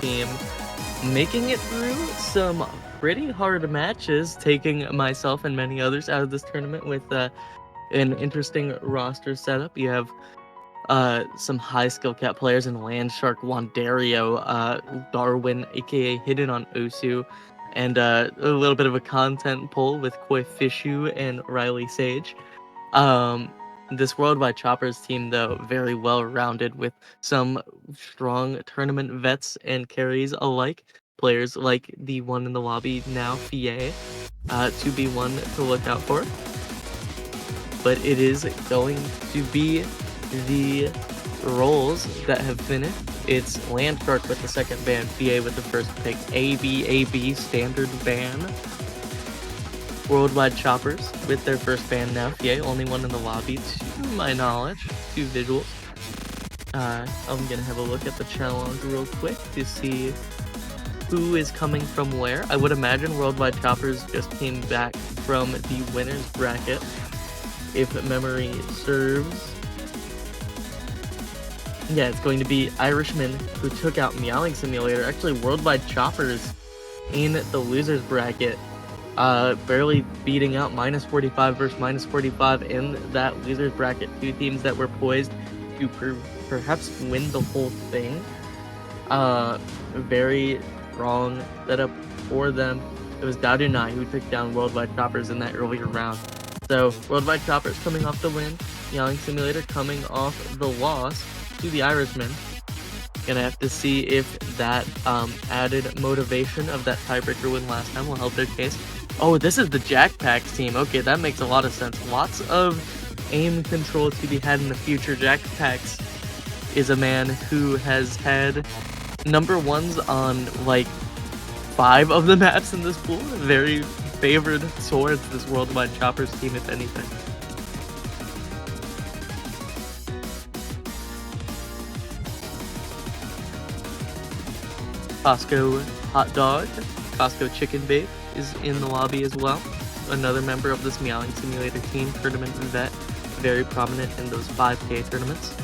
team making it through some pretty hard matches, taking myself and many others out of this tournament with an interesting roster setup. You have some high skill cat players in Landshark, Wandario, Darwin, aka Hidden on Osu, and a little bit of a content pull with Koi Fishu and Riley Sage. This Worldwide Choppers team, though, very well rounded with some strong tournament vets and carries alike. Players like the one in the lobby now, Fie, to be one to look out for. But it is going to be the roles that have finished. It's Landshark with the second ban, Fie with the first pick, AB standard ban. Worldwide Choppers with their first ban now. Fie, only one in the lobby, to my knowledge. 2 visuals. I'm gonna have a look at the challenge real quick to see who is coming from where. I would imagine Worldwide Choppers just came back from the winner's bracket, if memory serves. Yeah, it's going to be Irishman who took out Meowing Simulator. Actually, Worldwide Choppers in the loser's bracket, barely beating out -45 versus -45 in that loser's bracket. 2 teams that were poised to perhaps win the whole thing. Very strong setup for them. It was Dadunai who took down Worldwide Choppers in that earlier round. So, Worldwide Choppers coming off the win, Meowing Simulator coming off the loss to the Irishman. Gonna have to see if that added motivation of that tiebreaker win last time will help their case. Oh, this is the Jackpacks team. Okay, that makes a lot of sense. Lots of aim control to be had in the future. Jackpacks is a man who has had number ones on like 5 of the maps in this pool. Very favored towards this Worldwide Choppers team, if anything. Costco Hot Dog, Costco Chicken Bake is in the lobby as well. Another member of this Meowing Simulator team, tournament vet, very prominent in those 5K tournaments.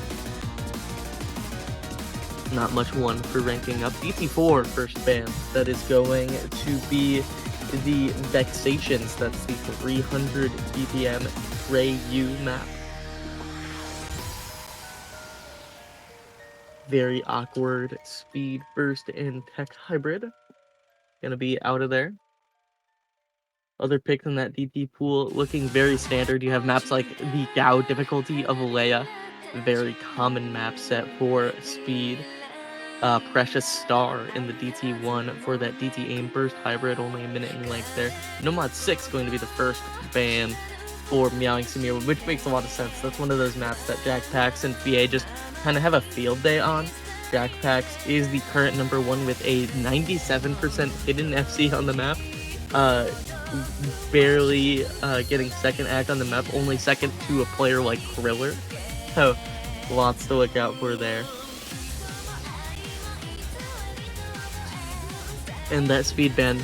Not much one for ranking up. DT4 first ban, that is going to be the Vexations. That's the 300 BPM Gray U map. Very awkward speed burst and tech hybrid. Gonna be out of there. Other picks in that DT pool looking very standard. You have maps like the Gao difficulty of Leia, very common map set for speed. Precious Star in the DT1 for that DT aim burst hybrid, only a minute in length there. Nomad 6 going to be the first ban for Meowing Simulator, which makes a lot of sense. That's one of those maps that Jackpacks and VA just kind of have a field day on. Jackpacks is the current number 1 with a 97% hidden FC on the map. Barely getting second act on the map, only second to a player like Kriller. So lots to look out for there. And that speed ban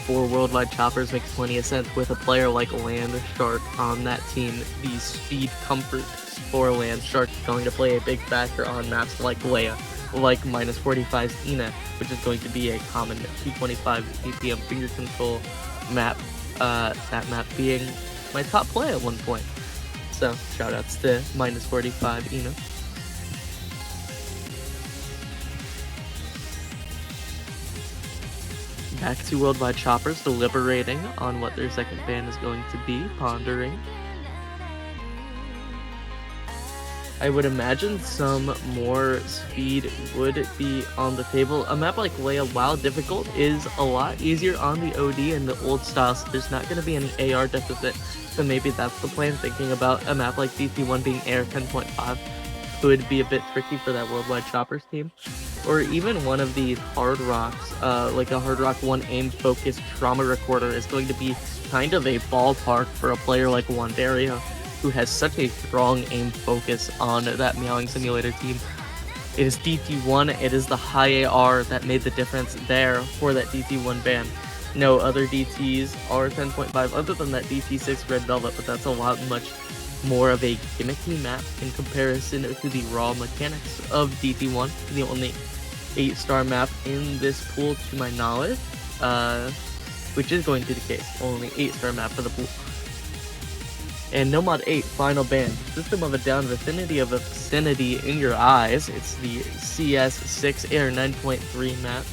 for Worldwide Choppers makes plenty of sense with a player like Land Shark on that team. The speed comfort for Land Shark is going to play a big factor on maps like Leia, like -45's Ina, which is going to be a common 225 BPM finger control map. That map being my top play at one point. So shoutouts to -45 Ina. Back to Worldwide Choppers, deliberating on what their second ban is going to be, pondering. I would imagine some more speed would be on the table. A map like Leia, while difficult, is a lot easier on the OD and the old style, so there's not going to be any AR deficit. So maybe that's the plan, thinking about a map like DT1 being AR 10.5 could be a bit tricky for that Worldwide Choppers team. Or even one of these Hard Rocks, like a Hard Rock 1 aim-focused trauma recorder is going to be kind of a ballpark for a player like Wandaria, who has such a strong aim focus on that Meowing Simulator team. It is DT1, it is the high AR that made the difference there for that DT1 ban. No other DTs are 10.5 other than that DT6 Red Velvet, but that's a lot much more of a gimmicky map in comparison to the raw mechanics of DT1, the only 8-star map in this pool to my knowledge, which is going to be the case, only 8-star map for the pool. And Nomad 8, final ban, System of a Down, Vicinity of a Vicinity in your eyes. It's the CS6 Air 9.3 map.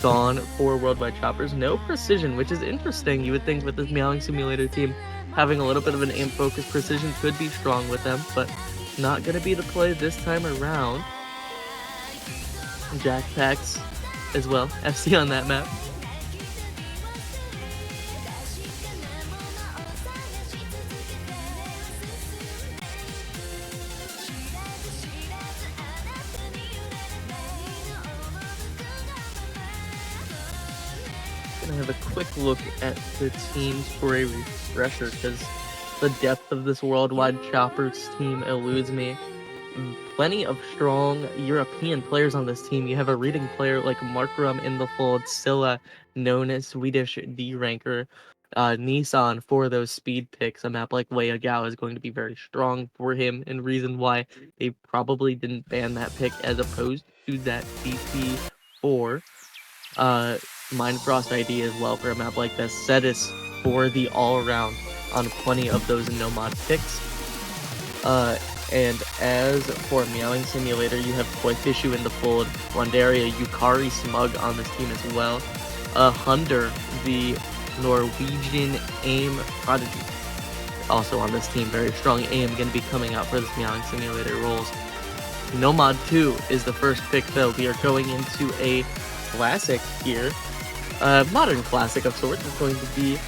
Gone for Worldwide Choppers. No precision, which is interesting. You would think with this Meowing Simulator team, having a little bit of an aim focus, precision could be strong with them, but not going to be the play this time around. Jackpacks as well, FC on that map. Gonna have a quick look at the teams for a refresher, because the depth of this Worldwide Choppers team eludes me. Plenty of strong European players on this team. You have a reading player like Markram in the fold, Scylla, known as Swedish D-ranker, Nissan for those speed picks. A map like Leia Gao is going to be very strong for him, and reason why they probably didn't ban that pick as opposed to that DT4. Mindfrost ID as well for a map like this. Cetus for the all-around on plenty of those Nomad picks. And as for Meowing Simulator, you have Koifishu in the fold, Wandaria, Yukari Smug on this team as well. Hunder, the Norwegian aim prodigy, also on this team. Very strong aim, going to be coming out for this Meowing Simulator roles. Nomad 2 is the first pick, though. We are going into a classic here. Modern classic of sorts. It's going to be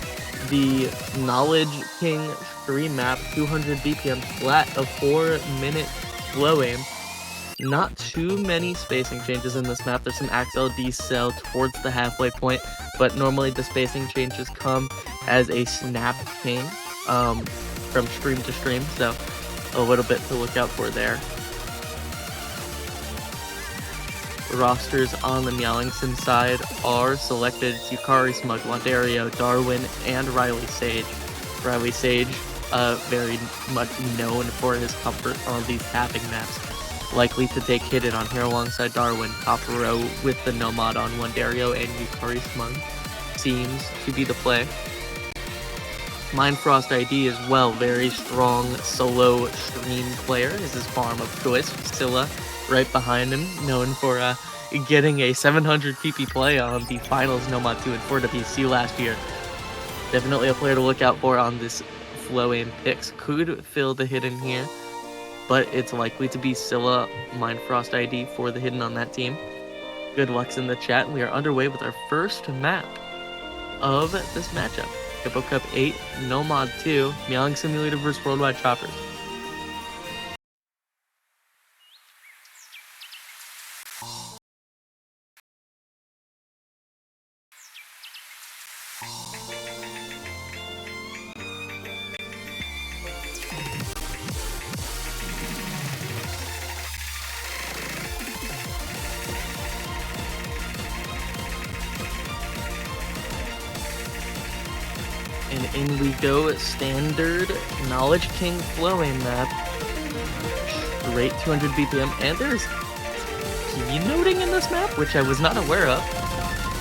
the Knowledge King stream map, 200 BPM flat, a 4-minute flow aim. Not too many spacing changes in this map. There's some Axel decel towards the halfway point, but normally the spacing changes come as a snap king from stream to stream, so a little bit to look out for there. Rosters on the Meowing Sim side are selected: Yukari, Smug, Wandario, Darwin, and Riley Sage. Riley Sage, very much known for his comfort on these tapping maps. Likely to take Hidden on here alongside Darwin. Top row with the Nomad on Wandario and Yukari Smug seems to be the play. Mindfrost ID as well, very strong solo stream player, is his farm of choice. Scylla right behind him, known for getting a 700 PP play on the finals Nomad 2 and 4 WC last year. Definitely a player to look out for on this flow aim picks. Could fill the Hidden here, but it's likely to be Scylla Mindfrost ID for the Hidden on that team. Good luck's in the chat, and we are underway with our first map of this matchup. Hippo Cup 8, Nomad 2, Meowing Simulator vs. Worldwide Choppers. And in we go, standard Knowledge King flow aim map. Straight 200 BPM, and there's keynoting in this map, which I was not aware of.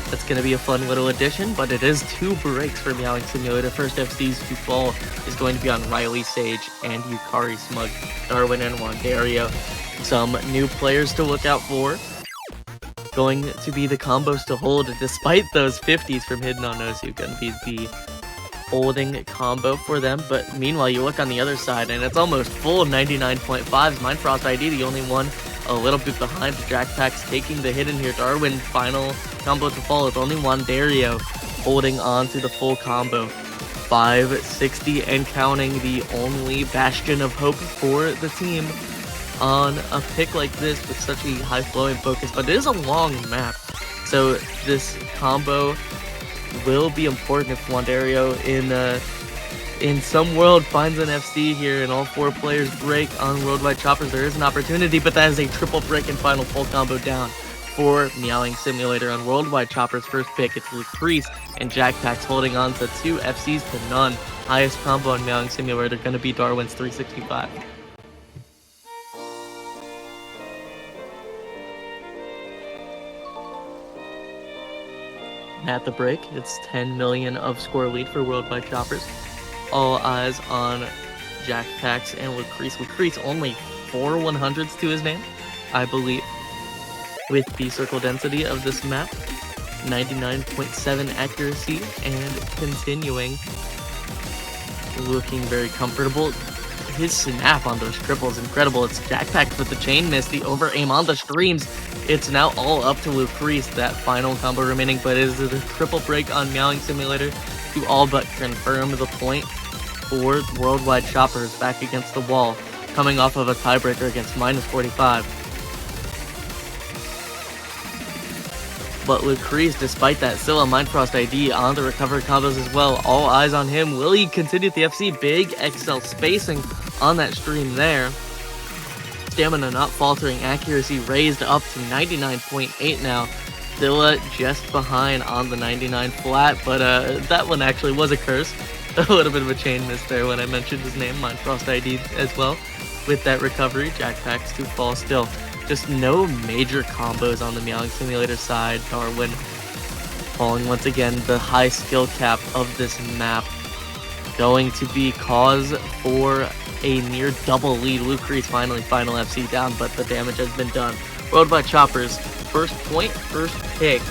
That's going to be a fun little addition, but it is 2 breaks for Meowing Simulator. First FCs to fall is going to be on Riley Sage and Yukari Smug, Darwin and Wandario. Some new players to look out for. Going to be the combos to hold, despite those 50s from Hidden on Osu, going to be the holding combo for them. But meanwhile, you look on the other side, and it's almost full 99.5s. Mindfrost ID, the only one a little bit behind. Jackpacks taking the Hidden here. Darwin, final combo to fall with only Wandario holding on to the full combo. 560 and counting, the only bastion of hope for the team on a pick like this with such a high flowing focus. But it is a long map, so this combo will be important if Wandario in some world finds an FC here and all 4 players break on Worldwide Choppers. There is an opportunity, but that is a triple break and final full combo down for Meowing Simulator on Worldwide Choppers. First pick, it's Lucrece and Jackpacks holding on to 2 FCs to none. Highest combo on Meowing Simulator going to be Darwin's 365. At the break, it's 10 million of score lead for Worldwide Choppers. All eyes on Jackpacks and Lucrece. Lucrece only 4 100s to his name, I believe, with the circle density of this map. 99.7 accuracy and continuing. Looking very comfortable. His snap on those triples, incredible. It's Jackpacks with the chain miss, the over aim on the streams. It's now all up to Lucrece, that final combo remaining, but it is a triple break on Meowing Simulator to all but confirm the point for Worldwide Choppers back against the wall, coming off of a tiebreaker against -45. But Lucrece, despite that, still a Mindfrost ID on the recovery combos as well. All eyes on him. Will he continue the FC? Big XL spacing on that stream there. Stamina not faltering, accuracy raised up to 99.8 now. Scylla just behind on the 99 flat, but that one actually was a curse. A little bit of a chain miss there when I mentioned his name. Mindfrost ID as well with that recovery. Jackpacks to fall still. Just no major combos on the Meowing Simulator side. Darwin falling once again. The high skill cap of this map going to be cause for a near double lead. Lucrece finally final FC down, but the damage has been done. Worldwide Choppers, first point, first pick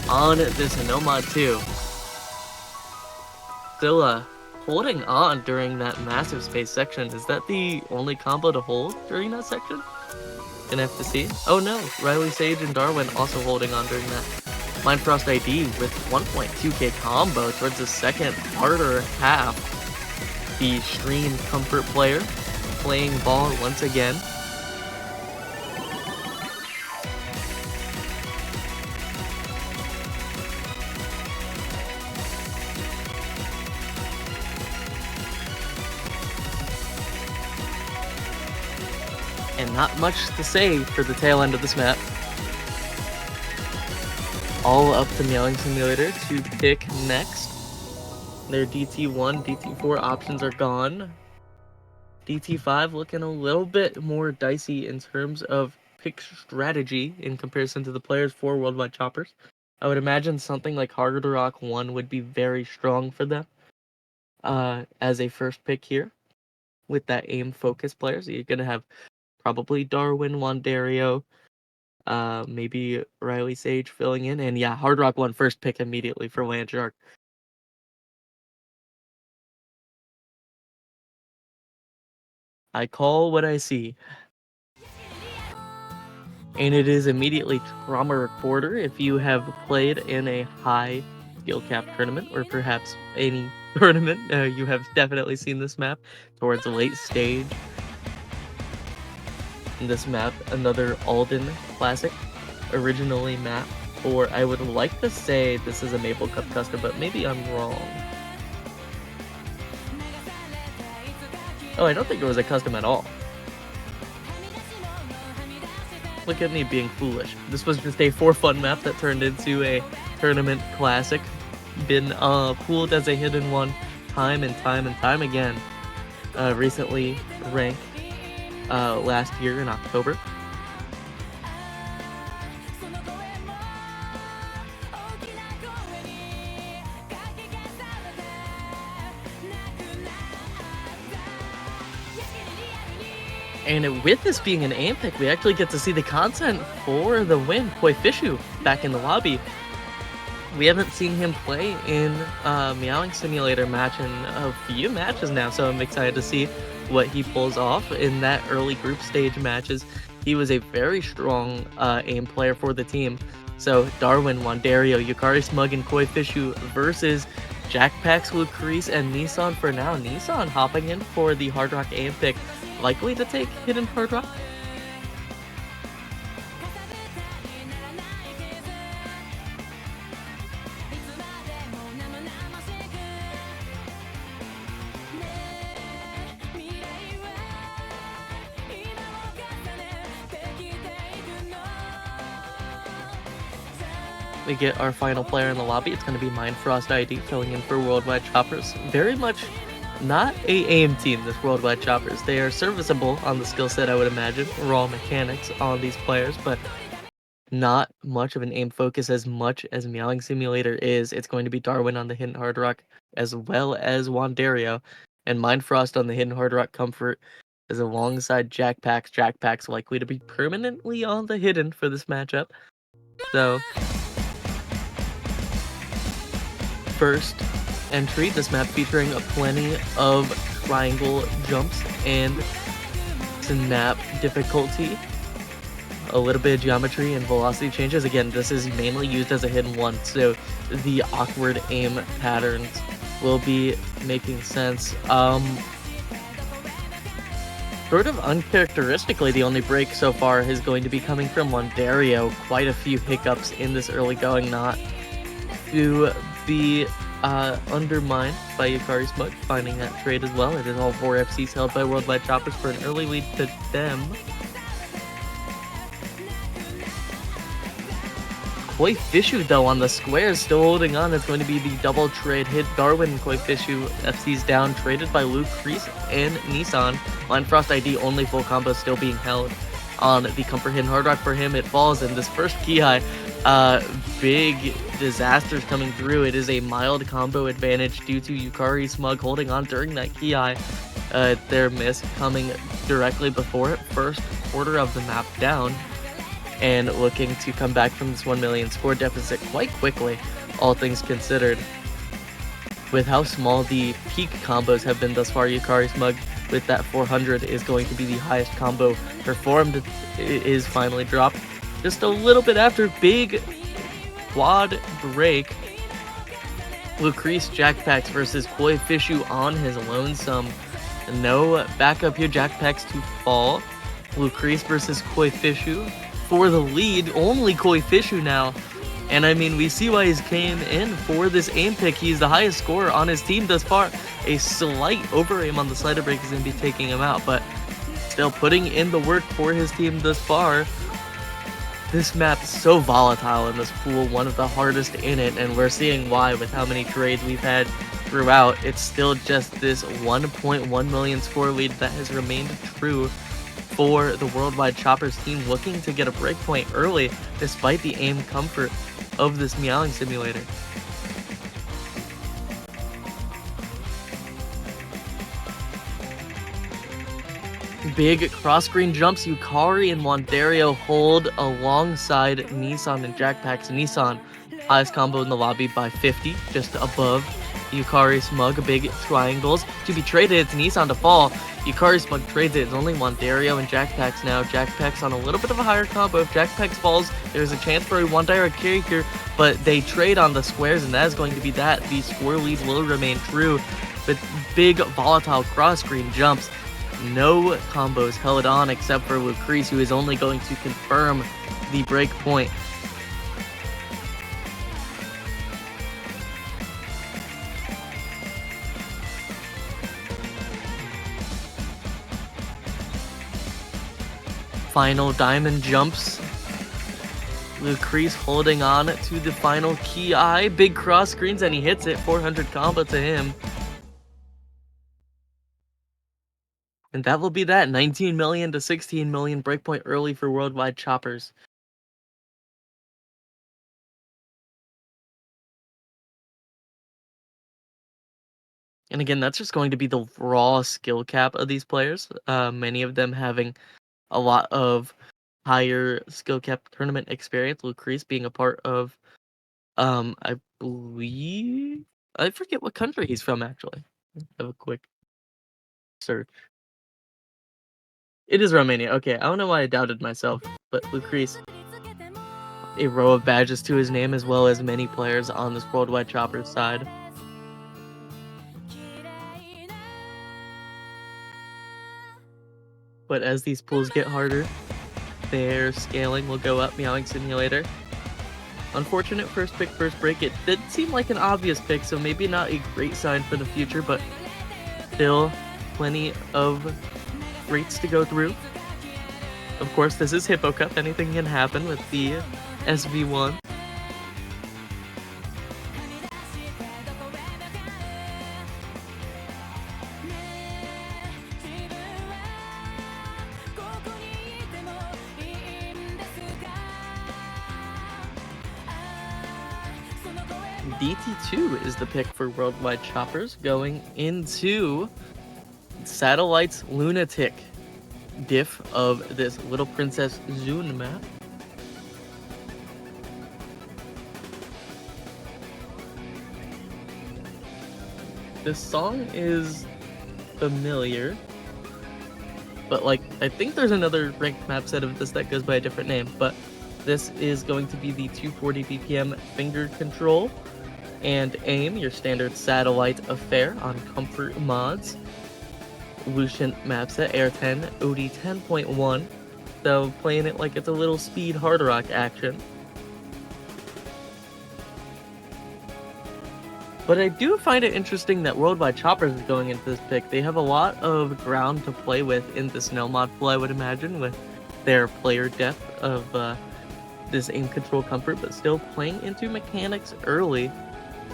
on this Nomad 2. Scylla holding on during that massive space section. Is that the only combo to hold during that section? Gonna have to see. Oh no, Riley Sage and Darwin also holding on during that. Mindfrost ID with 1.2k combo towards the second harder half. The Stream Comfort player playing ball once again. And not much to say for the tail end of this map. All up to Meowing Simulator to pick next. Their DT1, DT4 options are gone. DT5 looking a little bit more dicey in terms of pick strategy in comparison to the players for Worldwide Choppers. I would imagine something like Hard Rock 1 would be very strong for them as a first pick here with that aim focus player. So you're going to have probably Darwin, Wandario, maybe Riley Sage filling in. And yeah, Hard Rock 1 first pick immediately for Landshark. I call what I see. And it is immediately Trauma Recorder if you have played in a high skill cap tournament, or perhaps any tournament. You have definitely seen this map towards the late stage. This map, another Alden classic, originally mapped for, I would like to say this is a Maple Cup custom, but maybe I'm wrong. Oh, I don't think it was a custom at all. Look at me being foolish. This was just a for fun map that turned into a tournament classic. Been pooled as a hidden one time and time again. Recently ranked last year in October. And with this being an aim pick, we actually get to see the content for the win. Koi Fishu back in the lobby. We haven't seen him play in Meowing Simulator match in a few matches now, so I'm excited to see what he pulls off in that early group stage matches. He was a very strong aim player for the team. So Darwin, Wandario, Yukari Smug, and Koi Fishu versus Jackpax, Lucrease, and Nissan for now. Nissan hopping in for the Hard Rock aim pick. Likely to take Hidden Hard Rock. We get our final player in the lobby. It's going to be Mindfrost ID filling in for Worldwide Choppers. Very much not a aim team, this Worldwide Choppers. They are serviceable on the skill set, I would imagine. Raw mechanics on these players, but not much of an aim focus as much as Meowing Simulator is. It's going to be Darwin on the Hidden Hard Rock as well as Wandario, and Mindfrost on the Hidden Hard Rock Comfort is alongside Jackpax. Jackpax likely to be permanently on the Hidden for this matchup. So first entry, this map featuring plenty of triangle jumps and snap difficulty, a little bit of geometry and velocity changes. Again, this is mainly used as a hidden one, so the awkward aim patterns will be making sense. Sort of uncharacteristically, the only break so far is going to be coming from Wandario. Quite a few hiccups in this early going, not to be undermined by Yukari Smug, finding that trade as well. It is all 4 FCs held by Worldwide Choppers for an early lead to them. Koi Fishu, though, on the squares, still holding on. It's going to be the double trade hit. Darwin, Koi Fishu, FCs down, traded by Lucrease and Nissan. Mindfrost ID, only full combo still being held on the Comfort Hidden Hard Rock for him. It falls in this first key high. Big disasters coming through. It is a mild combo advantage due to Yukari Smug holding on during that key high. Their miss coming directly before it. First quarter of the map down, and looking to come back from this 1 million score deficit quite quickly, all things considered. With how small the peak combos have been thus far, Yukari Smug with that 400 is going to be the highest combo performed. It is finally dropped just a little bit after big quad break. Lucrece Jackpacks versus Koi Fishu on his lonesome. No backup here. Jackpacks to fall. Lucrece versus Koi Fishu for the lead. Only Koi Fishu now. And I mean, we see why he's came in for this aim pick. He's the highest scorer on his team thus far. A slight over aim on the slider break is going to be taking him out, but still putting in the work for his team thus far. This map is so volatile in this pool, one of the hardest in it, and we're seeing why with how many trades we've had throughout. It's still just this 1.1 million score lead that has remained true for the Worldwide Choppers team, looking to get a breakpoint early despite the aim comfort of this meowing simulator. Big cross-screen jumps. Yukari and Wandario hold alongside Nissan and Jackpacks. Nissan, highest combo in the lobby by 50, just above Yukari Smug. Big triangles to be traded. It's Nissan to fall. Yukari Smug trades it. It's only Wandario and Jackpacks now. Jackpacks on a little bit of a higher combo. If Jackpacks falls, there's a chance for a Wandario carry here, but they trade on the squares, and that is going to be that. The score lead will remain true, but big volatile cross-screen jumps. No combos held on except for Lucrece, who is only going to confirm the break point. Final diamond jumps. Lucrece holding on to the final key eye. Big cross screens, and he hits it. 400 combo to him. And that will be that. 19 million to 16 million breakpoint early for Worldwide Choppers. And again, that's just going to be the raw skill cap of these players. Many of them having a lot of higher skill cap tournament experience. Lucrece being a part of, I believe, I forget what country he's from actually. Have a quick search. It is Romania. Okay, I don't know why I doubted myself, but Lucrece, a row of badges to his name, as well as many players on this Worldwide Choppers side. But as these pools get harder, their scaling will go up. Meowing Simulator. Unfortunate first pick, first break. It did seem like an obvious pick, so maybe not a great sign for the future, but still plenty of rates to go through. Of course, this is Hippo Cup. Anything can happen with the SV1. DT2 is the pick for Worldwide Choppers, going into Satellite's Lunatic, diff of this Little Princess Zune map. This song is familiar, but like, I think there's another ranked map set of this that goes by a different name, but this is going to be the 240 BPM finger control and aim, your standard satellite affair on comfort mods. Lucian map set, Air 10, OD 10.1, so playing it like it's a little speed hard rock action. But I do find it interesting that Worldwide Choppers is going into this pick. They have a lot of ground to play with in the snow mod pool, I would imagine, with their player depth of this aim control comfort, but still playing into mechanics early.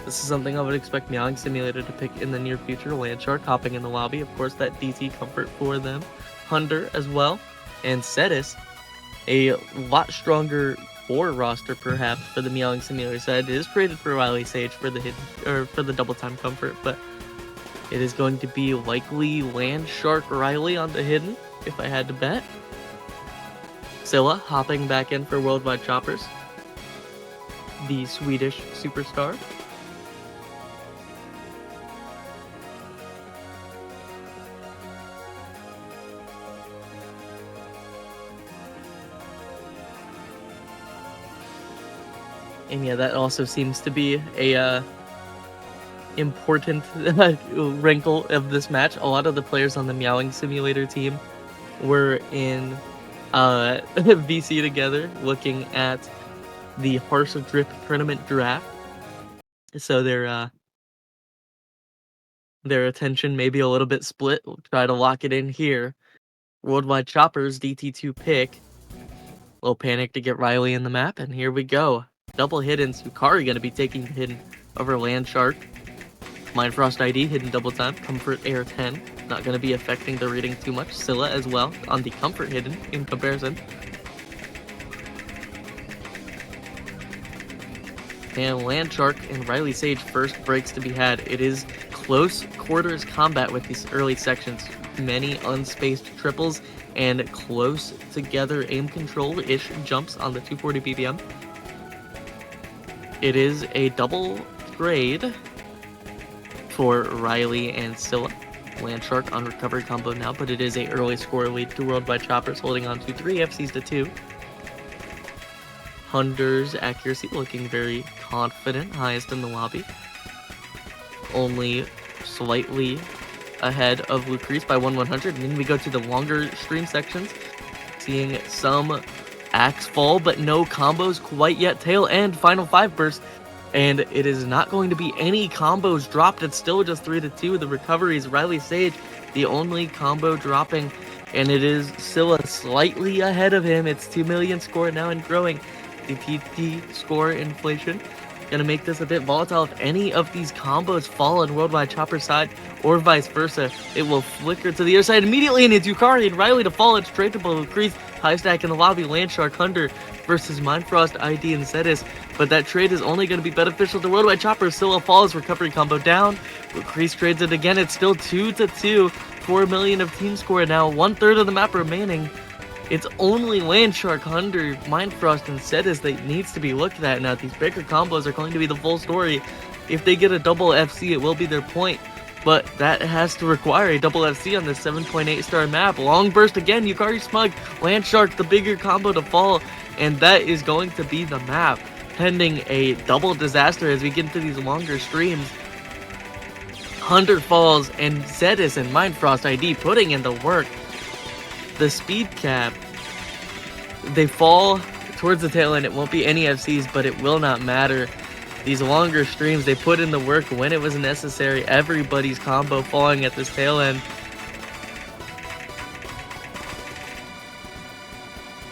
This is something I would expect Meowing Simulator to pick in the near future. Landshark hopping in the lobby, of course, that DT comfort for them. Hunter as well, and Cetus, a lot stronger core roster perhaps for the Meowing Simulator side. It is created for Wily Sage for the hidden, or for the double time comfort, but it is going to be likely Landshark Riley on the hidden, if I had to bet. Scylla hopping back in for Worldwide Choppers, the Swedish superstar. And yeah, that also seems to be a important wrinkle of this match. A lot of the players on the Meowing Simulator team were in VC together looking at the Harsh Drip tournament draft. So their attention may be a little bit split. We'll try to lock it in here. Worldwide Choppers DT2 pick. Little panic to get Riley in the map, and here we go. Double hidden. Sukari gonna be taking the hidden over Land Shark. Mindfrost ID hidden double time. Comfort Air 10. Not gonna be affecting the reading too much. Scylla as well on the Comfort hidden in comparison. And Land Shark and Riley Sage first breaks to be had. It is close quarters combat with these early sections. Many unspaced triples and close together aim control-ish jumps on the 240 BPM. It is a double trade for Riley and Scylla. Land Shark on recovery combo now, but it is a early score lead to Worldwide Choppers, holding on to 3 FCs to 2. Hunter's accuracy looking very confident, highest in the lobby. Only slightly ahead of Lucrece by 1/100. And then we go to the longer stream sections, seeing some axe fall, but no combos quite yet. Tail end, final 5 burst, and it is not going to be any combos dropped. It's still just 3-2. The recoveries, Riley Sage, the only combo dropping, and it is Scylla slightly ahead of him. It's 2 million score now and growing. The TT score inflation gonna make this a bit volatile. If any of these combos fall on Worldwide Chopper's side or vice versa, it will flicker to the other side immediately, and it's Yukari and Riley to fall. It's trade to Lucrece, high stack in the lobby, Land Shark Hunter versus Mindfrost ID and Zedis, but that trade is only going to be beneficial to Worldwide Chopper. Scylla falls, recovery combo down, Lucrece trades it again. It's still 2-2, 4 million of team score now, 1/3 of the map remaining. It's only Land Shark, Hunter, Mindfrost, and Zedis that needs to be looked at now. These bigger combos are going to be the full story. If they get a double FC, it will be their point, but that has to require a double FC on this 7.8 star map. Long burst again, Yukari Smug, Land Shark, the bigger combo to fall, and that is going to be the map, pending a double disaster as we get into these longer streams. Hunter falls, and Zedis and Mindfrost ID putting in the work. The speed cap, they fall towards the tail end. It won't be any FCs, but it will not matter. These longer streams, they put in the work when it was necessary. Everybody's combo falling at this tail end.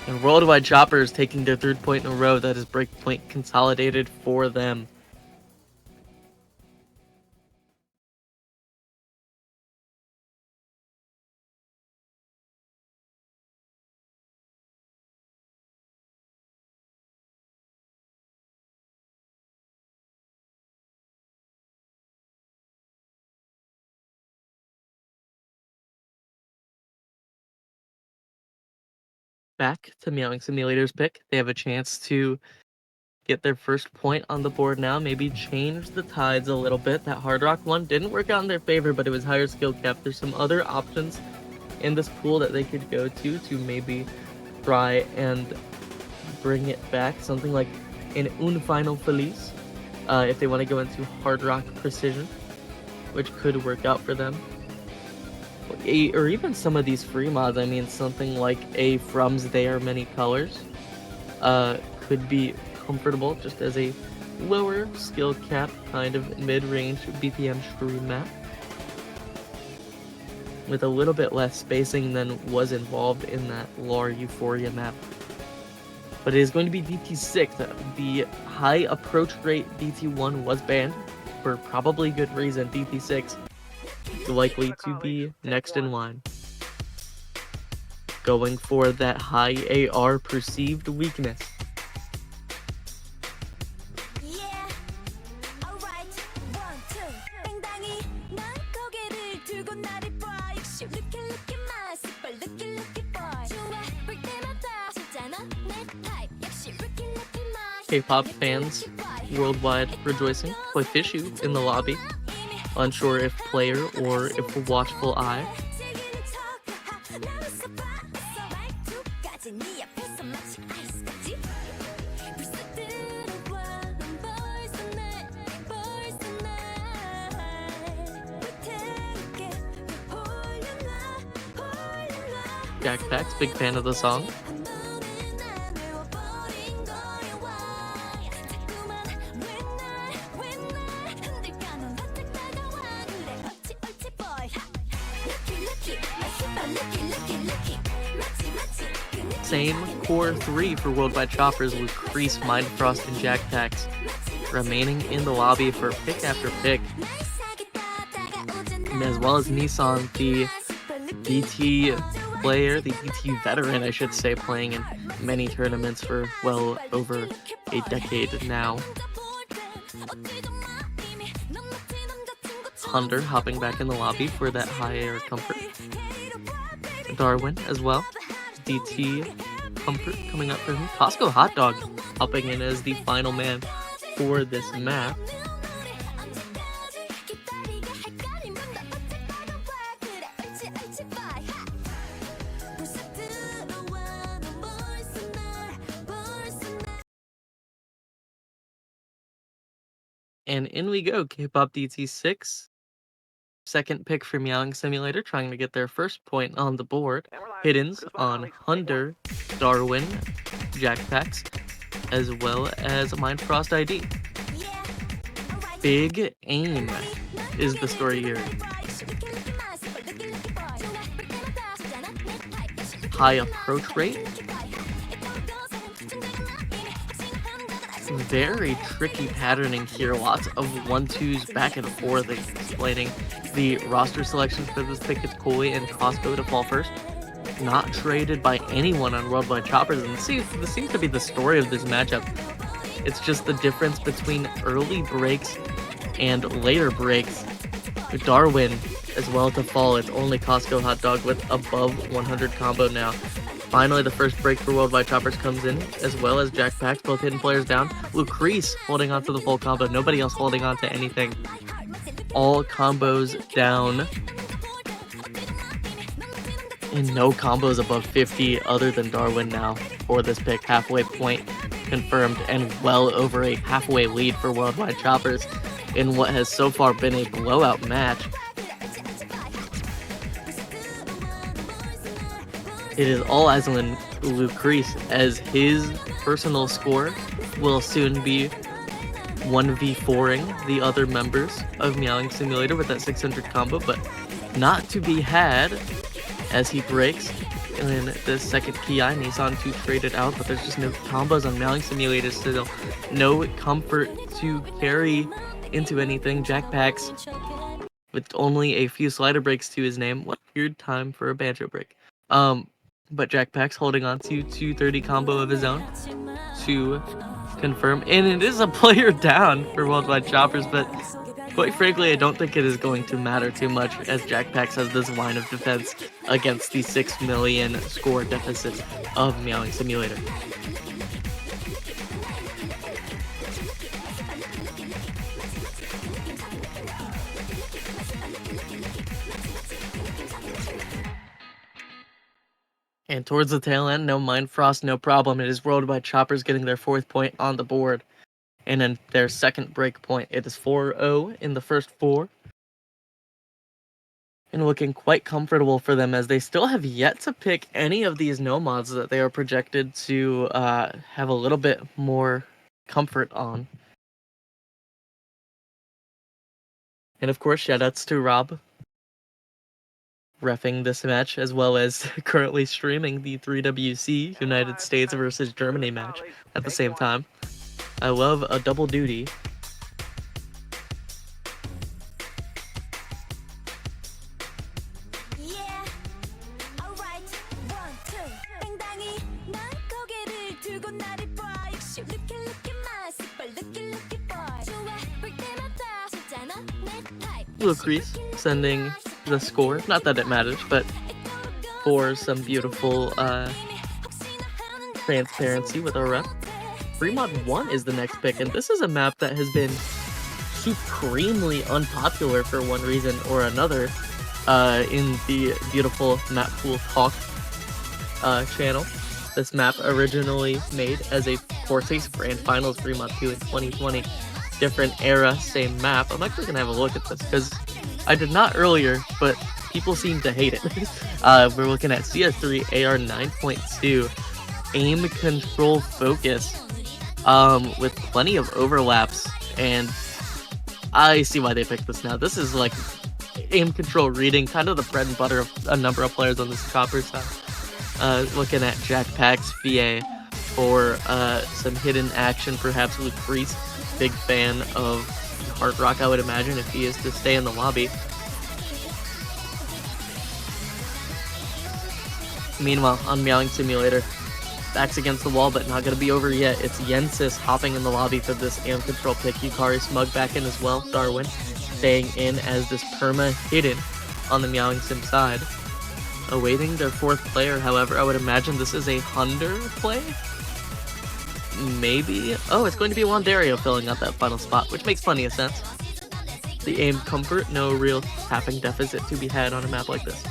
And Worldwide Choppers taking their 3rd point in a row. That is breakpoint consolidated for them. Back to Meowing Simulator's pick. They have a chance to get their first point on the board now, maybe change the tides a little bit. That Hard Rock one didn't work out in their favor, but it was higher skill cap. There's some other options in this pool that they could go to maybe try and bring it back. Something like an Un Final Feliz, if they want to go into Hard Rock Precision, which could work out for them. Or even some of these free mods, I mean, something like a From's There Many Colors could be comfortable just as a lower skill cap kind of mid-range BPM stream map with a little bit less spacing than was involved in that LAR Euphoria map. But it is going to be DT6. The high approach rate DT1 was banned for probably good reason. DT6 likely to be next in line. Going for that high AR perceived weakness. K-pop fans worldwide rejoicing. Play Fishu in the lobby. Unsure if player or if a watchful eye. Jackpacks, big fan of the song. Same core 3 for Worldwide Choppers with Crease, Mindfrost, and Jackpacks remaining in the lobby for pick after pick. As well as Nissan, the BT player, the BT veteran, I should say, playing in many tournaments for well over a decade now. Hunter hopping back in the lobby for that high air comfort. Darwin as well. DT comfort coming up for him. Costco Hot Dog hopping in as the final man for this map. And in we go, K-pop DT6. Second pick for Meowing Simulator, trying to get their first point on the board. Hiddens on Hunter, Darwin, Jackpacks, as well as Mindfrost ID. Big aim is the story here. High approach rate. Very tricky patterning here. Lots of 1-2s back and forth, explaining the roster selections for this pick. It's Koi and Costco to fall first. Not traded by anyone on Worldwide Choppers, and this seems to be the story of this matchup. It's just the difference between early breaks and later breaks. Darwin as well to fall. It's only Costco Hot Dog with above 100 combo now. Finally, the first break for Worldwide Choppers comes in, as well as Jackpacks, both hidden players down. Lucrece holding on to the full combo. Nobody else holding on to anything. All combos down. And no combos above 50 other than Darwin now for this pick. Halfway point confirmed and well over a halfway lead for Worldwide Choppers in what has so far been a blowout match. It is all eyes on Lucrece, as his personal score will soon be 1v4ing the other members of Meowing Simulator with that 600 combo, but not to be had as he breaks in the second PI. Nissan 2 traded out, but there's just no combos on Meowing Simulator still. No comfort to carry into anything. Jackpacks with only a few slider breaks to his name. What a weird time for a banjo break. But Jackpacks holding on to 230 combo of his own to confirm. And it is a player down for Worldwide Choppers, but quite frankly, I don't think it is going to matter too much, as Jackpacks has this line of defense against the 6 million score deficit of Meowing Simulator. And towards the tail end, no Mindfrost, no problem. It is Worldwide Choppers getting their fourth point on the board. And then their second break point. It is 4-0 in the first 4. And looking quite comfortable for them, as they still have yet to pick any of these no mods that they are projected to have a little bit more comfort on. And of course, shoutouts to Rob, reffing this match, as well as currently streaming the 3WC United States versus Germany match at the same time. I love a double duty. Lucrece sending the score, not that it matters, but for some beautiful transparency with our rep. Fremont 1 is the next pick, and this is a map that has been supremely unpopular for one reason or another in the beautiful Map Pool Talk channel. This map originally made as a Corsace Grand Finals Fremont 2 in 2020. Different era, same map. I'm actually going to have a look at this, because I did not earlier, but people seem to hate it. We're looking at CS3 AR 9.2 aim control focus, with plenty of overlaps, and I see why they picked this now. This is like aim control reading, kind of the bread and butter of a number of players on this chopper side. Looking at Jackpack's VA for some hidden action, perhaps with Grease. Big fan of Hard Rock, I would imagine, if he is to stay in the lobby. Meanwhile, on Meowing Simulator, back's against the wall, but not going to be over yet. It's Yensis hopping in the lobby for this aim control pick. Yukari Smug back in as well. Darwin staying in as this perma hidden on the Meowing Sim side. Awaiting their fourth player, however, I would imagine this is a Hunder play? Maybe? Oh, it's going to be Wandario filling out that final spot, which makes plenty of sense. The aim comfort, no real tapping deficit to be had on a map like this.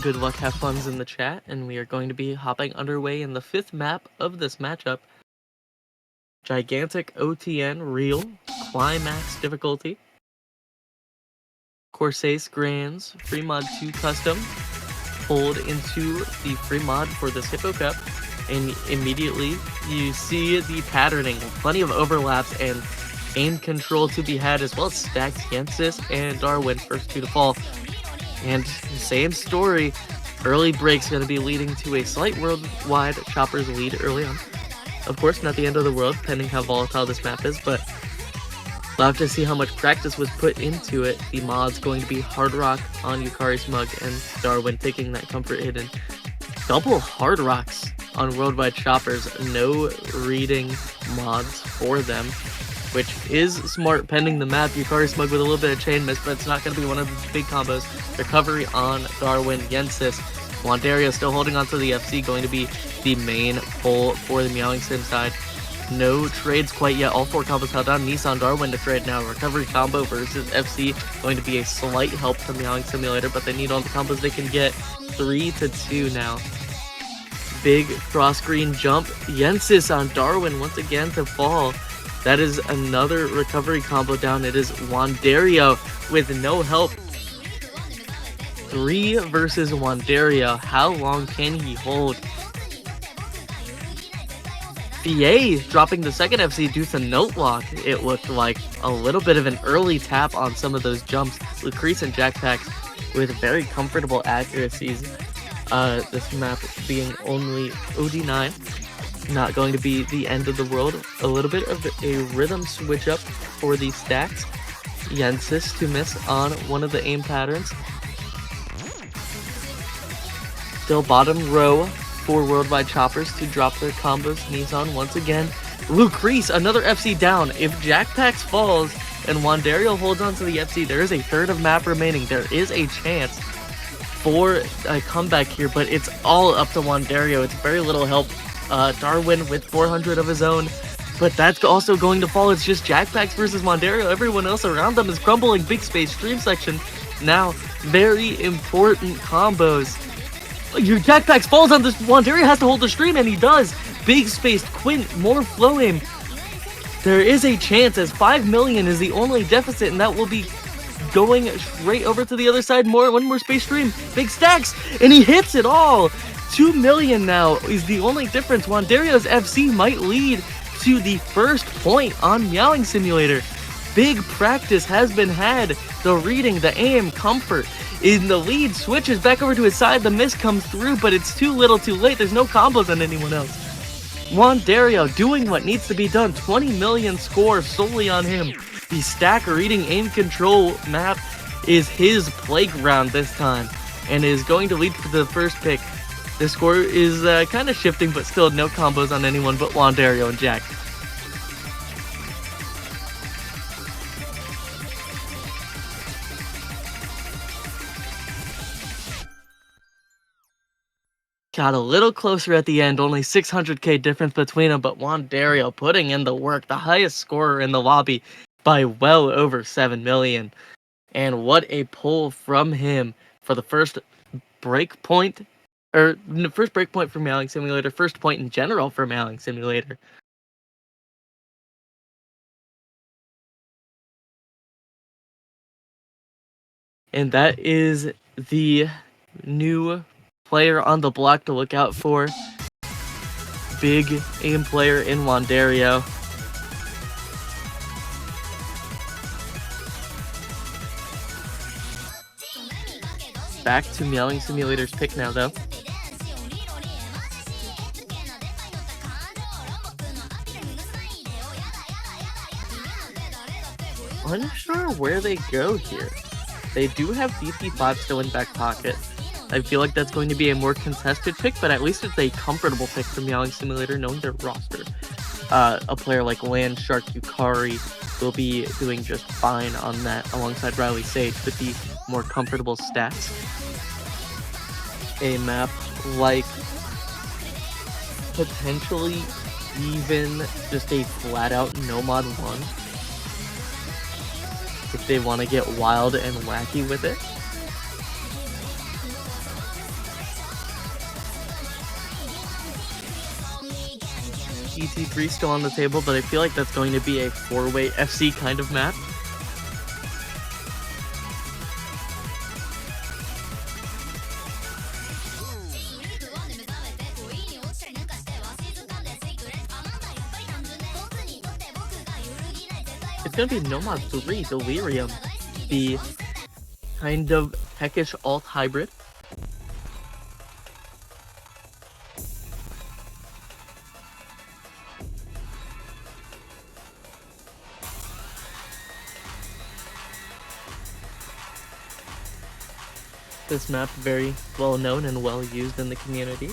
Good luck, have fun's in the chat, and we are going to be hopping underway in the 5th map of this matchup. Gigantic OTN Real Climax difficulty. Corsace Grands Free Mod 2 Custom pulled into the free mod for this Hippo Cup, and immediately you see the patterning, plenty of overlaps and aim control to be had, as well as stacked Yensis and Darwin, first two to fall. And same story, early breaks going to be leading to a slight worldwide Chopper's lead early on. Of course, not the end of the world, depending how volatile this map is, but we'll have to see how much practice was put into it. The mod's going to be Hard Rock on Yukari Smug and Darwin taking that comfort hidden. Double Hard Rocks on worldwide Choppers, no reading mods for them, which is smart pending the map. Yukari Smug with a little bit of chain miss, but it's not going to be one of the big combos. Recovery on Darwin, Yensis. Wandario still holding on to the FC, going to be the main pull for the Meowing Sim side. No trades quite yet. All 4 combos held down. Nissan Darwin to trade now. Recovery combo versus FC, going to be a slight help from Meowing Simulator, but they need all the combos they can get. 3-2 now. Big cross-screen jump. Yensis on Darwin once again to fall. That is another recovery combo down. It is Wandario with no help. 3 versus Wandario. How long can he hold? VA dropping the second FC due to note lock. It looked like a little bit of an early tap on some of those jumps. Lucrece and Jackpacks with very comfortable accuracies. This map being only OD9. Not going to be the end of the world. A little bit of a rhythm switch up for the stacks. Yensis to miss on one of the aim patterns. Still bottom row for worldwide Choppers to drop their combos. Nissan once again. Lucrece, another FC down. If Jackpacks falls and Wandario holds on to the FC, there is a third of map remaining. There is a chance for a comeback here, but it's all up to Wandario. It's very little help. Darwin with 400 of his own, but that's also going to fall. It's just Jackpacks versus Wandario. Everyone else around them is crumbling. Big space stream section now. Very important combos. Your Jackpacks falls on this. Wandario has to hold the stream, and he does. Big spaced Quint, more flow aim. There is a chance, as 5 million is the only deficit, and that will be going straight over to the other side. One more space stream. Big stacks, and he hits it all. 2 million now is the only difference. Wandario's FC might lead to the first point on Meowing Simulator. Big practice has been had. The reading, the aim, comfort in the lead. Switches back over to his side. The miss comes through, but it's too little too late. There's no combos on anyone else. Wandario doing what needs to be done. 20 million score solely on him. The stack reading aim control map is his playground this time, and is going to lead to the first pick. The score is kind of shifting, but still no combos on anyone but Wandario and Jack. Got a little closer at the end, only 600k difference between them, but Wandario putting in the work, the highest scorer in the lobby by well over 7 million. And what a pull from him for the first break point, or first break point for Meowing Simulator, first point in general for Meowing Simulator. And that is the new player on the block to look out for. Big aim player in Wandario. Back to Meowing Simulator's pick now, though. Unsure where they go here. They do have DP5 still in back pocket. I feel like that's going to be a more contested pick, but at least it's a comfortable pick for Meowing Simulator, knowing their roster. A player like Land Shark Yukari will be doing just fine on that alongside Riley Sage with the more comfortable stats. A map like potentially even just a flat-out no-mod 1 if they want to get wild and wacky with it. ET3 still on the table, but I feel like that's going to be a 4-way FC kind of map. It's going to be Nomad 3 Delirium, the kind of peckish alt hybrid. This map very well known and well used in the community.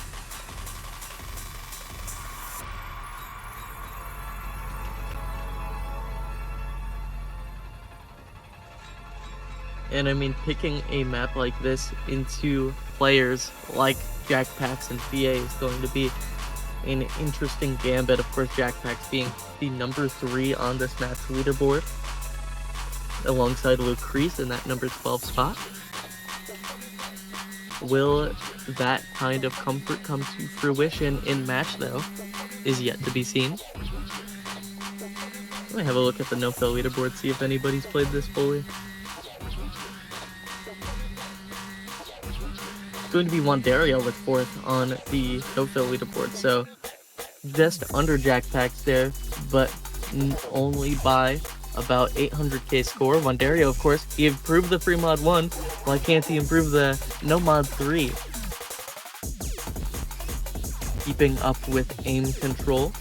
And I mean, picking a map like this into players like Jackpax and VA is going to be an interesting gambit. Of course, Jackpax being the number 3 on this map's leaderboard, alongside Lucrece in that number 12 spot. Will that kind of comfort come to fruition in match, though, is yet to be seen. Let me have a look at the no-fill leaderboard, see if anybody's played this fully. It's going to be Wandario with 4th on the no-fill leaderboard, so just under Jackpax there, but only by about 800k score. Wandario, of course, he improved the free mod 1. Why can't he improve the no mod 3? Keeping up with aim control.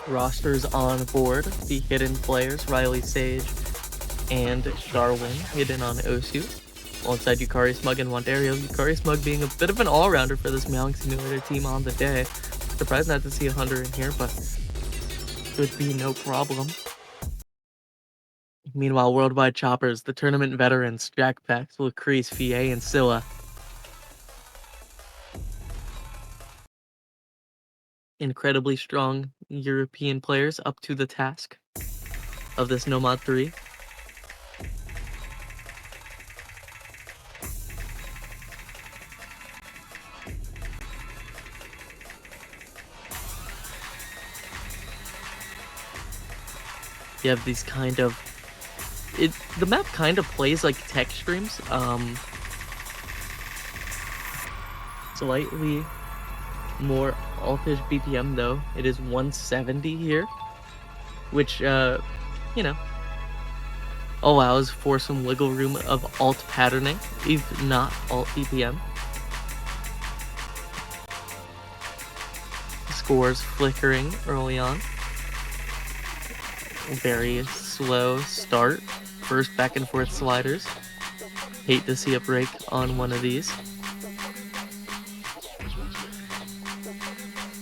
Rosters on board, the hidden players, Riley Sage and Darwin, hidden on Osu, alongside Yukari Smug and Wandario. Yukari Smug being a bit of an all-rounder for this Meowing Simulator team on the day. Surprised not to see a Hunter in here, but should be no problem. Meanwhile, Worldwide Choppers, the tournament veterans, Jackpax, Lucrece, VA, and Scylla. Incredibly strong European players up to the task of this No Mod 3. You have these kind of... the map kind of plays like tech streams. Slightly more altish BPM though. It is 170 here, which, you know, allows for some wiggle room of alt patterning, if not alt BPM. Scores flickering early on. Very slow start. First back and forth sliders. Hate to see a break on one of these.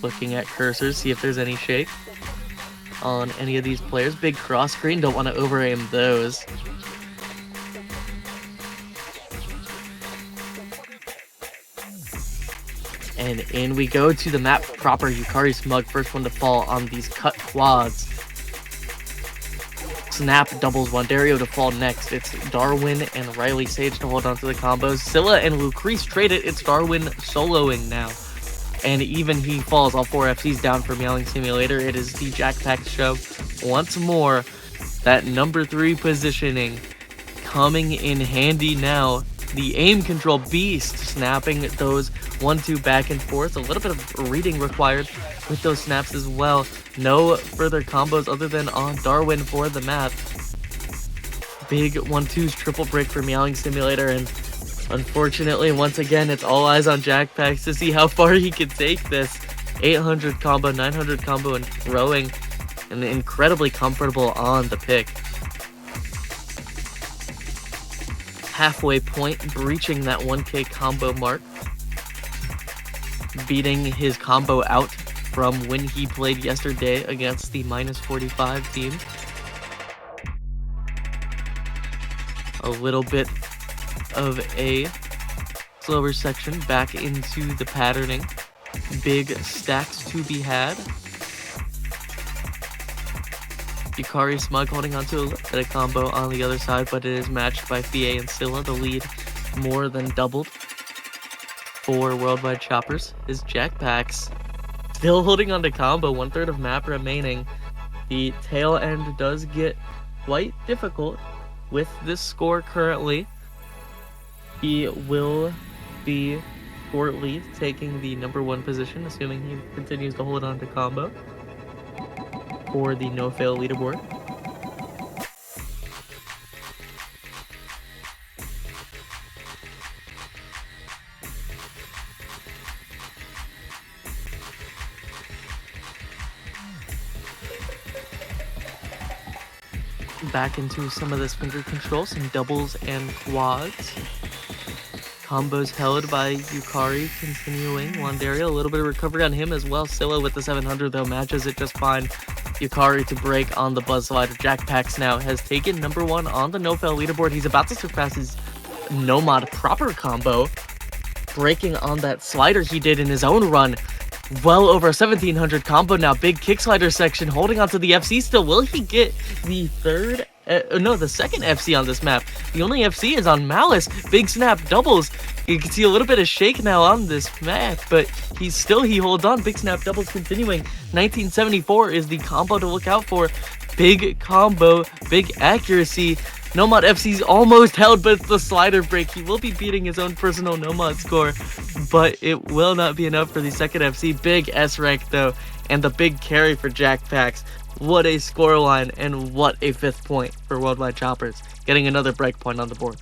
Looking at cursors, see if there's any shake on any of these players. Big cross screen, don't want to over aim those. And in we go to the map proper. Yukari Smug, first one to fall on these cut quads. Snap doubles Wandario to fall next. It's Darwin and Riley Sage to hold on to the combos. Scylla and Lucrece trade it. It's Darwin soloing now. And even he falls. All 4 FCs down for Meowing Simulator. It is the Jackpack show once more. That number 3 positioning coming in handy now. The aim control beast, snapping those 1-2 back and forth. A little bit of reading required with those snaps as well. No further combos other than on Darwin for the map. Big 1-2s triple break for Meowing Simulator, and unfortunately, once again, it's all eyes on Jackpacks to see how far he can take this. 800 combo, 900 combo, and throwing, and incredibly comfortable on the pick. Halfway point, breaching that 1K combo mark, beating his combo out from when he played yesterday against the -45 team. A little bit of a slower section back into the patterning. Big stacks to be had. Yukari Smug holding on to a little bit of combo on the other side, but it is matched by Fie and Scylla. The lead more than doubled for Worldwide Choppers. His Jackpacks still holding on to combo, 1/3 of map remaining. The tail end does get quite difficult with this score currently. He will be shortly taking the number 1 position, assuming he continues to hold on to combo for the no-fail leaderboard. Back into some of this finger control, some doubles and quads. Combos held by Yukari, continuing. Wandario, a little bit of recovery on him as well. Scylla with the 700 though, matches it just fine. Yukari to break on the Buzz Slider. Jackpacks now has taken number 1 on the no-fail leaderboard. He's about to surpass his Nomad proper combo, breaking on that slider he did in his own run. Well over 1700 combo now. Big kick slider section, holding onto the FC still. Will he get the the second FC on this map? The only FC is on Malice. Big snap doubles. You can see a little bit of shake now on this map, but he holds on. Big snap doubles continuing. 1974 is the combo to look out for. Big combo, big accuracy. Nomad FC's almost held, but it's the slider break. He will be beating his own personal Nomad score, but it will not be enough for the second FC. Big S rank though, and the big carry for Jackpacks. What a scoreline, and what a 5th point for Worldwide Choppers, getting another break point on the board.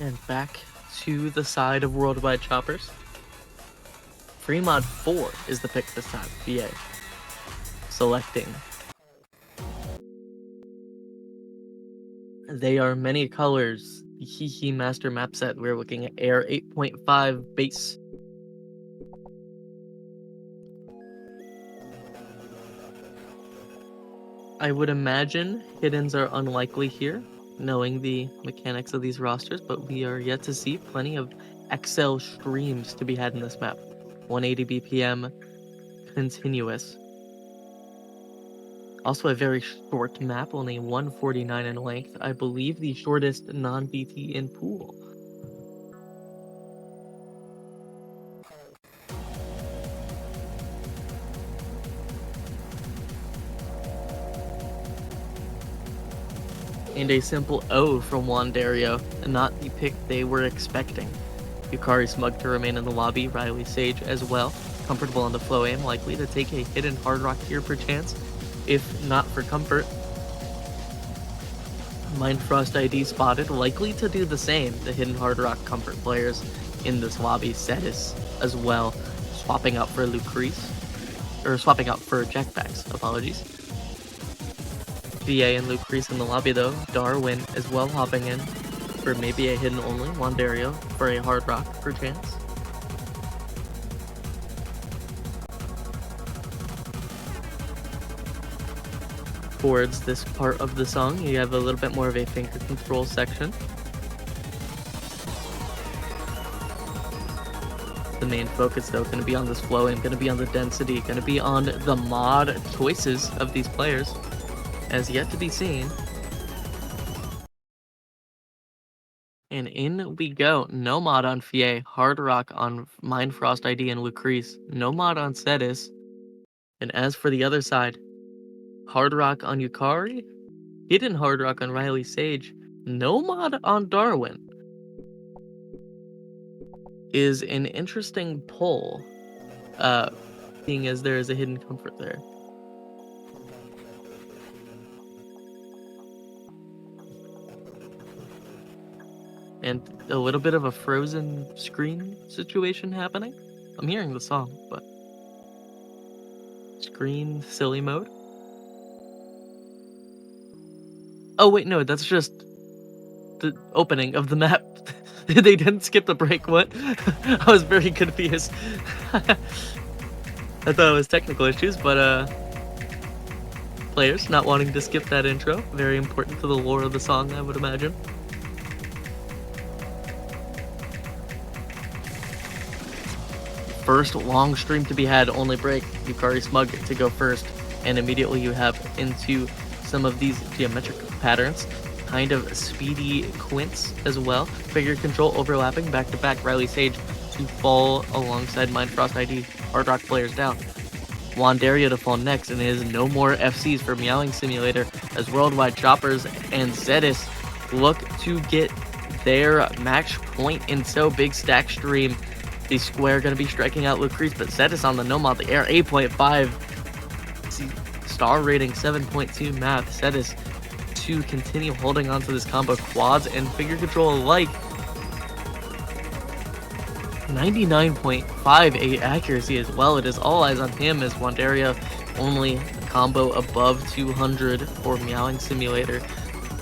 And back to the side of Worldwide Choppers. Fremod 4 is the pick this time. VA. Selecting. They are many colors. The Hihi Master map set. We're looking at Air 8.5 base. I would imagine hiddens are unlikely here, knowing the mechanics of these rosters, but we are yet to see plenty of XL streams to be had in this map. 180 BPM continuous. Also a very short map, only 149 in length. I believe the shortest non-BT in pool. And a simple O from Wandario, not the pick they were expecting. Yukari Smug to remain in the lobby, Riley Sage as well. Comfortable on the flow aim, likely to take a hidden hard rock here perchance, if not for comfort. Mindfrost ID spotted, likely to do the same. The Hidden Hard Rock Comfort players in this lobby. Cetus as well, swapping out for Lucrece. Or swapping out for Jackbacks, apologies. VA and Lucrece in the lobby though. Darwin as well hopping in for maybe a hidden only. Wandario for a Hard Rock perchance. Towards this part of the song, you have a little bit more of a finger control section. The main focus though going to be on this flow and going to be on the density, going to be on the mod choices of these players, as yet to be seen. And in we go. No mod on Fie, Hard Rock on Mindfrost ID and Lucrece, no mod on Cetus. And as for the other side, Hard Rock on Yukari, Hidden Hard Rock on Riley Sage, no mod on Darwin. Is an interesting pull, seeing as there is a hidden comfort there. And a little bit of a frozen screen situation happening. I'm hearing the song, but screen silly mode. Oh wait, no, that's just the opening of the map. They didn't skip the break, what? I was very confused. I thought it was technical issues, but players not wanting to skip that intro. Very important to the lore of the song, I would imagine. First long stream to be had, only break, Yukari Smug to go first, and immediately you have into some of these geometric patterns. Kind of speedy Quints as well. Figure control overlapping back to back. Riley Sage to fall alongside Mindfrost ID. Hard Rock players down. Wandario to fall next, and it is no more FCs for Meowing Simulator as Worldwide Choppers and Cetus look to get their match point in so big stack stream. The Square going to be striking out Lucrece, but Cetus on the no mod, the air 8.5. Star rating 7.2 math. Cetus to continue holding on to this combo. Quads and figure control alike. 99.58 accuracy as well. It is all eyes on him as Wandario only a combo above 200 for Meowing Simulator.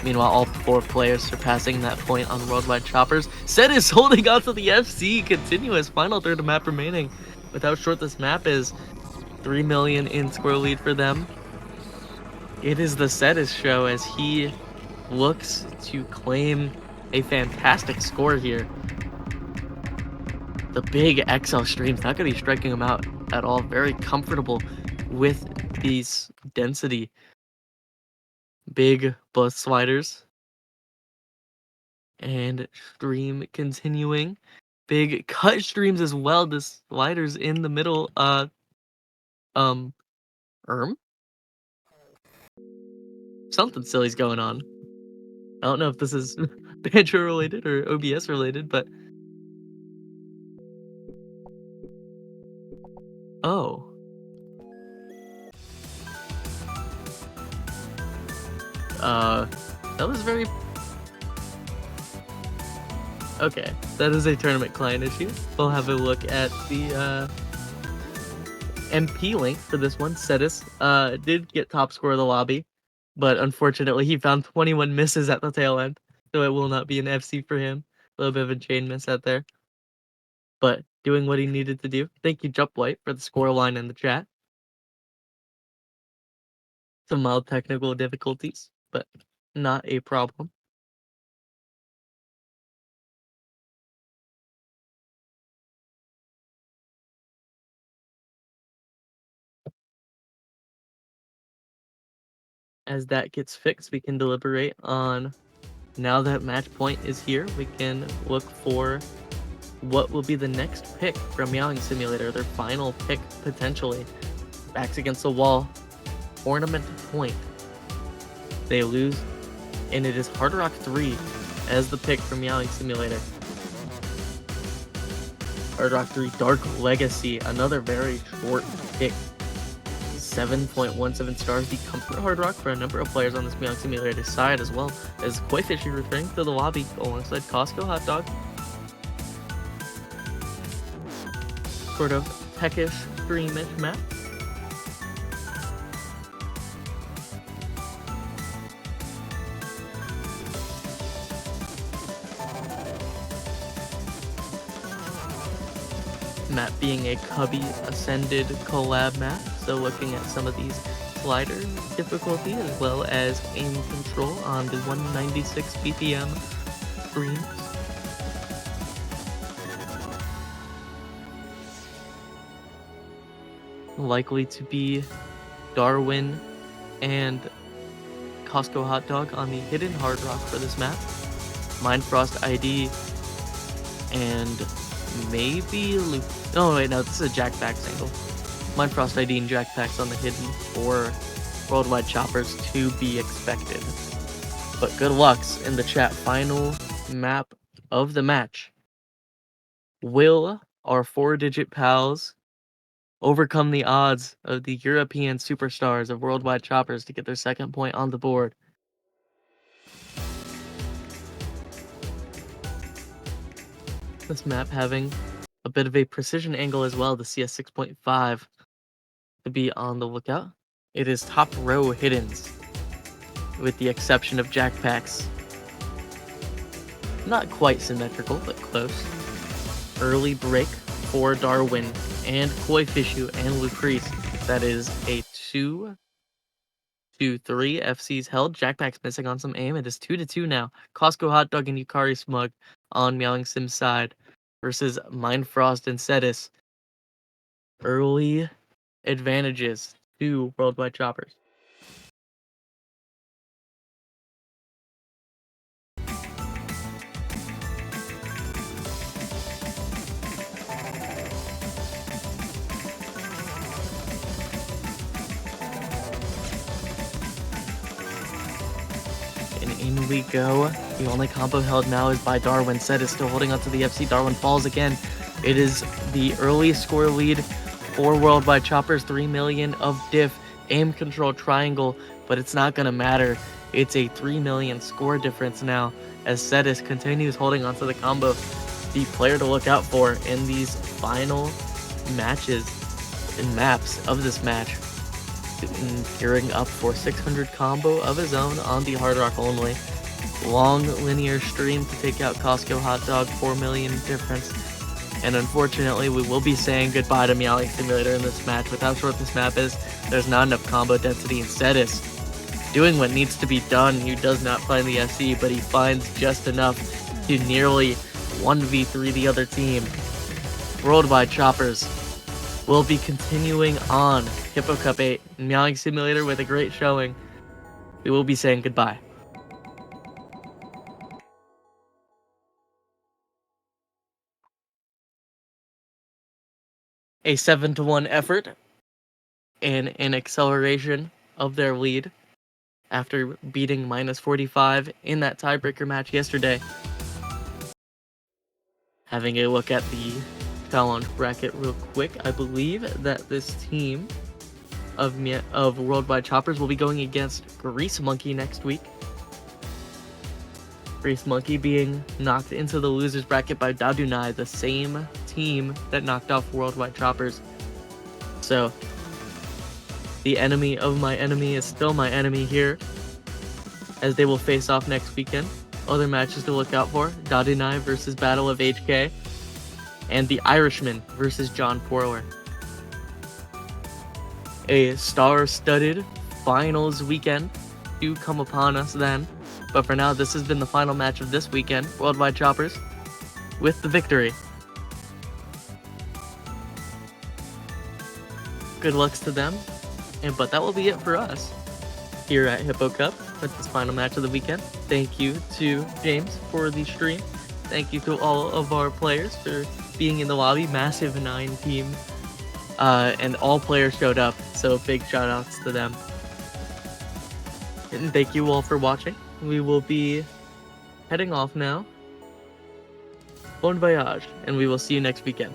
Meanwhile, all 4 players surpassing that point on Worldwide Choppers. Cetus holding on to the FC. Continuous final third of map remaining. With how short this map is, 3 million in score lead for them. It is the Cetus show as he looks to claim a fantastic score here. The big XL stream's not going to be striking him out at all. Very comfortable with these density. Big buzz sliders. And stream continuing. Big cut streams as well. The sliders in the middle. Something silly's going on. I don't know if this is Banjo related or OBS related, but oh. That was very... Okay, that is a tournament client issue. We'll have a look at the MP link for this one. Cetus did get top score of the lobby, but unfortunately he found 21 misses at the tail end, so it will not be an FC for him. A little bit of a chain miss out there, but doing what he needed to do. Thank you, Jump White, for the score line in the chat. Some mild technical difficulties, but not a problem. As that gets fixed, we can deliberate on, now that match point is here, we can look for what will be the next pick from Meowing Simulator, their final pick potentially. Backs against the wall, tournament point. They lose, and it is Hard Rock 3 as the pick from Meowing Simulator. Hard Rock 3 Dark Legacy, another very short pick. 7.17 stars, the Comfort Hard Rock for a number of players on this Meowing Simulator side, as well as Koi Fishy returning to the lobby alongside Costco Hot Dog. Sort of techish, dreamish map. Map being a Cubby Ascended collab map, so looking at some of these slider difficulty as well as aim control on the 196 BPM screens. Likely to be Darwin and Costco Hot Dog on the hidden hard rock for this map. Mindfrost ID and maybe Luke. Oh wait, no, this is a Jackpack single. Mindfrost ID and Jackpacks on the hidden for Worldwide Choppers to be expected. But good lucks in the chat. Final map of the match. Will our 4-digit pals overcome the odds of the European superstars of Worldwide Choppers to get their second point on the board? This map having a bit of a precision angle as well, the CS 6.5 to be on the lookout. It is top row hiddens, with the exception of Jackpacks. Not quite symmetrical, but close. Early break for Darwin and Koi Fishu and Lucrece. That is a 2-3 FC's held. Jackpack's missing on some aim. It is 2-2 now. Costco Hot Dog and Yukari Smug on Meowing Sim's side versus Mindfrost and Cetus. Early advantages to Worldwide Choppers. And in we go. The only combo held now is by Darwin. Cetus still holding onto the FC. Darwin falls again. It is the early score lead for Worldwide Choppers, 3 million of diff, aim control triangle, but it's not gonna matter. It's a 3 million score difference now as Cetus continues holding onto the combo. The player to look out for in these final matches and maps of this match. Gearing up for 600 combo of his own on the Hard Rock only. Long linear stream to take out Costco Hot Dog, 4 million difference. And unfortunately, we will be saying goodbye to Meowing Simulator in this match. With how short this map is, there's not enough combo density, and Cetus doing what needs to be done. He does not find the FC, but he finds just enough to nearly 1v3 the other team. Worldwide Choppers will be continuing on Hippo Cup 8. Meowing Simulator with a great showing. We will be saying goodbye. A 7-1 effort and an acceleration of their lead after beating -45 in that tiebreaker match yesterday. Having a look at the challenge bracket real quick, I believe that this team of Worldwide Choppers will be going against Grease Monkey next week. Grease Monkey being knocked into the losers bracket by Dadunai, the same team that knocked off Worldwide Choppers. So, the enemy of my enemy is still my enemy here, as they will face off next weekend. Other matches to look out for: Dadunai versus Battle of HK, and the Irishman versus John Forler. A star-studded finals weekend do come upon us then. But for now, this has been the final match of this weekend. Worldwide Choppers with the victory. Good lucks to them. But that will be it for us here at Hippo Cup with this final match of the weekend. Thank you to James for the stream. Thank you to all of our players for being in the lobby. Massive 9 team. And all players showed up, so big shout outs to them. And thank you all for watching. We will be heading off now. Bon voyage, and we will see you next weekend.